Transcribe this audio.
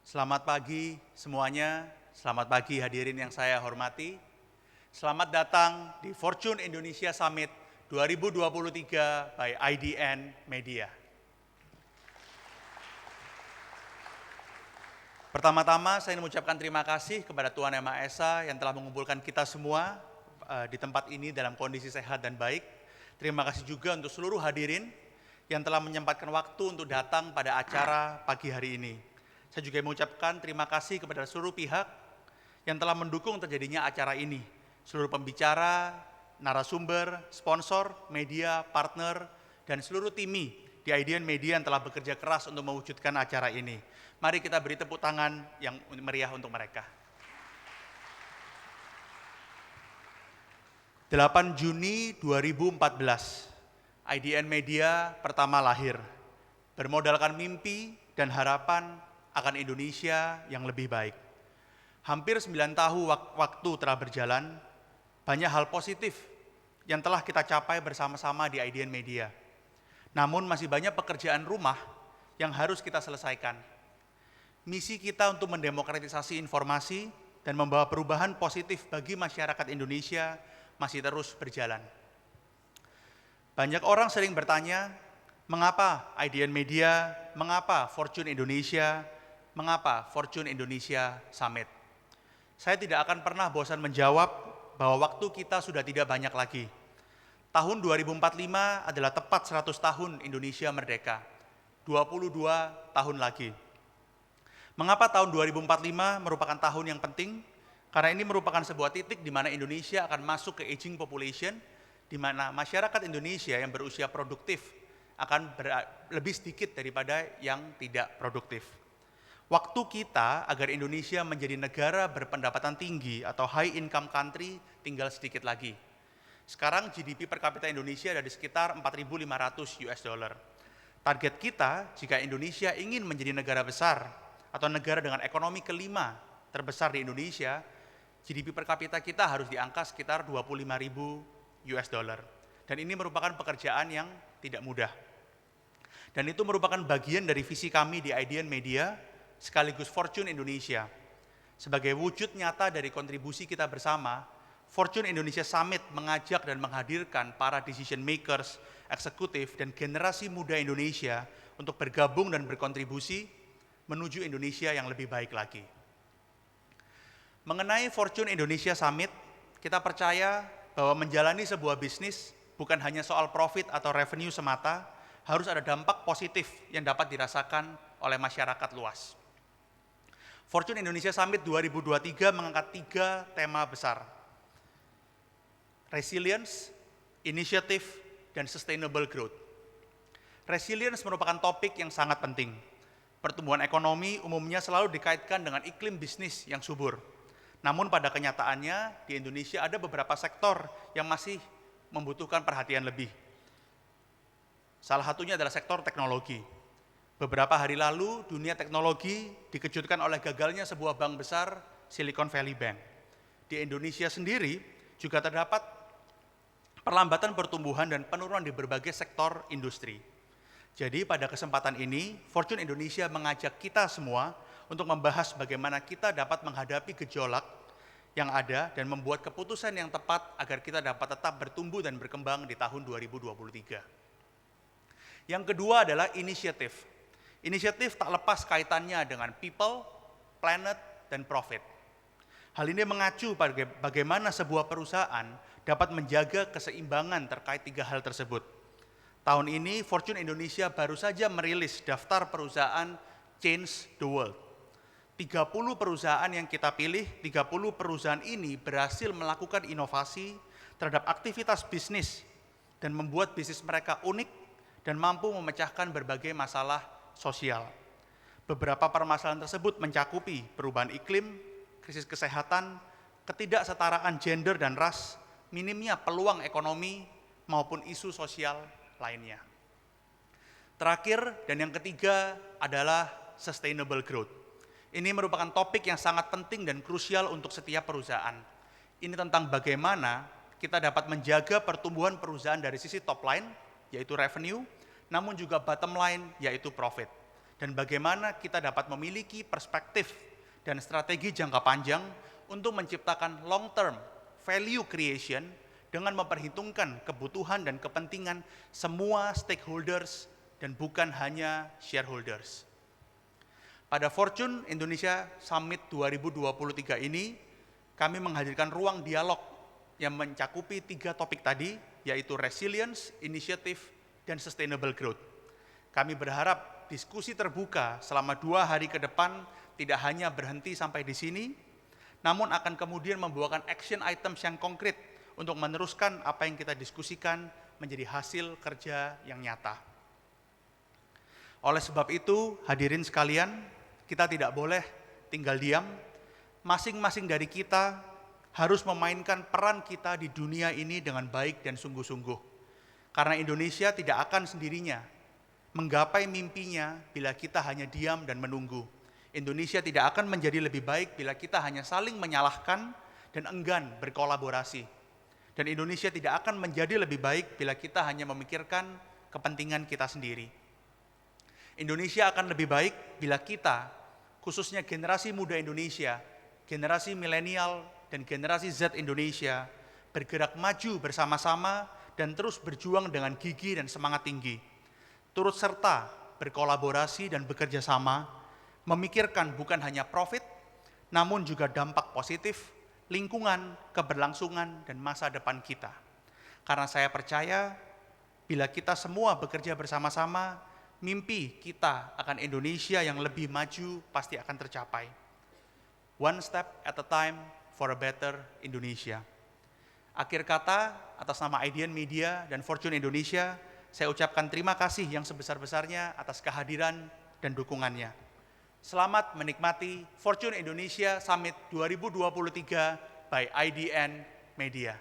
Selamat pagi semuanya, selamat pagi hadirin yang saya hormati. Selamat datang di Fortune Indonesia Summit 2023 by IDN Media. Pertama-tama saya ingin mengucapkan terima kasih kepada Tuhan Yang Maha Esa yang telah mengumpulkan kita semua di tempat ini dalam kondisi sehat dan baik. Terima kasih juga untuk seluruh hadirin yang telah menyempatkan waktu untuk datang pada acara pagi hari ini. Saya juga mengucapkan terima kasih kepada seluruh pihak yang telah mendukung terjadinya acara ini. Seluruh pembicara, narasumber, sponsor, media, partner, dan seluruh tim di IDN Media yang telah bekerja keras untuk mewujudkan acara ini. Mari kita beri tepuk tangan yang meriah untuk mereka. 8 Juni 2014, IDN Media pertama lahir, bermodalkan mimpi dan harapan akan Indonesia yang lebih baik. Hampir 9 tahun waktu telah berjalan, banyak hal positif yang telah kita capai bersama-sama di IDN Media. Namun masih banyak pekerjaan rumah yang harus kita selesaikan. Misi kita untuk mendemokratisasi informasi dan membawa perubahan positif bagi masyarakat Indonesia masih terus berjalan. Banyak orang sering bertanya, mengapa IDN Media, mengapa Fortune Indonesia, mengapa Fortune Indonesia Summit? Saya tidak akan pernah bosan menjawab bahwa waktu kita sudah tidak banyak lagi. Tahun 2045 adalah tepat 100 tahun Indonesia merdeka, 22 tahun lagi. Mengapa tahun 2045 merupakan tahun yang penting? Karena ini merupakan sebuah titik di mana Indonesia akan masuk ke aging population, di mana masyarakat Indonesia yang berusia produktif akan lebih sedikit daripada yang tidak produktif. Waktu kita agar Indonesia menjadi negara berpendapatan tinggi atau high income country tinggal sedikit lagi. Sekarang GDP per kapita Indonesia ada di sekitar 4.500 US dollar. Target kita jika Indonesia ingin menjadi negara besar atau negara dengan ekonomi kelima terbesar di Indonesia, GDP per kapita kita harus di angka sekitar 25.000 US dollar. Dan ini merupakan pekerjaan yang tidak mudah. Dan itu merupakan bagian dari visi kami di IDN Media, sekaligus Fortune Indonesia. Sebagai wujud nyata dari kontribusi kita bersama, Fortune Indonesia Summit mengajak dan menghadirkan para decision makers, eksekutif, dan generasi muda Indonesia untuk bergabung dan berkontribusi menuju Indonesia yang lebih baik lagi. Mengenai Fortune Indonesia Summit, kita percaya bahwa menjalani sebuah bisnis bukan hanya soal profit atau revenue semata, harus ada dampak positif yang dapat dirasakan oleh masyarakat luas. Fortune Indonesia Summit 2023 mengangkat 3 tema besar: resilience, initiative, dan sustainable growth. Resilience merupakan topik yang sangat penting. Pertumbuhan ekonomi umumnya selalu dikaitkan dengan iklim bisnis yang subur. Namun pada kenyataannya di Indonesia ada beberapa sektor yang masih membutuhkan perhatian lebih. Salah satunya adalah sektor teknologi. Beberapa hari lalu dunia teknologi dikejutkan oleh gagalnya sebuah bank besar, Silicon Valley Bank. Di Indonesia sendiri juga terdapat perlambatan pertumbuhan dan penurunan di berbagai sektor industri. Jadi pada kesempatan ini, Fortune Indonesia mengajak kita semua untuk membahas bagaimana kita dapat menghadapi gejolak yang ada dan membuat keputusan yang tepat agar kita dapat tetap bertumbuh dan berkembang di tahun 2023. Yang kedua adalah inisiatif. Inisiatif tak lepas kaitannya dengan people, planet, dan profit. Hal ini mengacu pada bagaimana sebuah perusahaan dapat menjaga keseimbangan terkait 3 hal tersebut. Tahun ini Fortune Indonesia baru saja merilis daftar perusahaan Change the World. 30 perusahaan yang kita pilih, 30 perusahaan ini berhasil melakukan inovasi terhadap aktivitas bisnis dan membuat bisnis mereka unik dan mampu memecahkan berbagai masalah sosial. Beberapa permasalahan tersebut mencakupi perubahan iklim, krisis kesehatan, ketidaksetaraan gender dan ras, minimnya peluang ekonomi maupun isu sosial lainnya. Terakhir dan yang ketiga adalah sustainable growth. Ini merupakan topik yang sangat penting dan krusial untuk setiap perusahaan. Ini tentang bagaimana kita dapat menjaga pertumbuhan perusahaan dari sisi top line, yaitu revenue, namun juga bottom line, yaitu profit. dan bagaimana kita dapat memiliki perspektif dan strategi jangka panjang untuk menciptakan long-term value creation dengan memperhitungkan kebutuhan dan kepentingan semua stakeholders dan bukan hanya shareholders. Pada Fortune Indonesia Summit 2023 ini, kami menghadirkan ruang dialog yang mencakupi 3 topik tadi, yaitu resilience, initiative, dan sustainable growth. Kami berharap diskusi terbuka selama 2 hari ke depan tidak hanya berhenti sampai di sini, namun akan kemudian membawakan action items yang konkret untuk meneruskan apa yang kita diskusikan menjadi hasil kerja yang nyata. Oleh sebab itu, hadirin sekalian, kita tidak boleh tinggal diam. Masing-masing dari kita harus memainkan peran kita di dunia ini dengan baik dan sungguh-sungguh. Karena Indonesia tidak akan sendirinya menggapai mimpinya bila kita hanya diam dan menunggu. Indonesia tidak akan menjadi lebih baik bila kita hanya saling menyalahkan dan enggan berkolaborasi. Dan Indonesia tidak akan menjadi lebih baik bila kita hanya memikirkan kepentingan kita sendiri. Indonesia akan lebih baik bila kita, khususnya generasi muda Indonesia, generasi milenial dan generasi Z Indonesia, bergerak maju bersama-sama dan terus berjuang dengan gigi dan semangat tinggi. Turut serta berkolaborasi dan bekerja sama, memikirkan bukan hanya profit, namun juga dampak positif, lingkungan, keberlangsungan, dan masa depan kita. Karena saya percaya, bila kita semua bekerja bersama-sama, mimpi kita akan Indonesia yang lebih maju pasti akan tercapai. One step at a time for a better Indonesia. Akhir kata, atas nama IDN Media dan Fortune Indonesia, saya ucapkan terima kasih yang sebesar-besarnya atas kehadiran dan dukungannya. Selamat menikmati Fortune Indonesia Summit 2023 by IDN Media.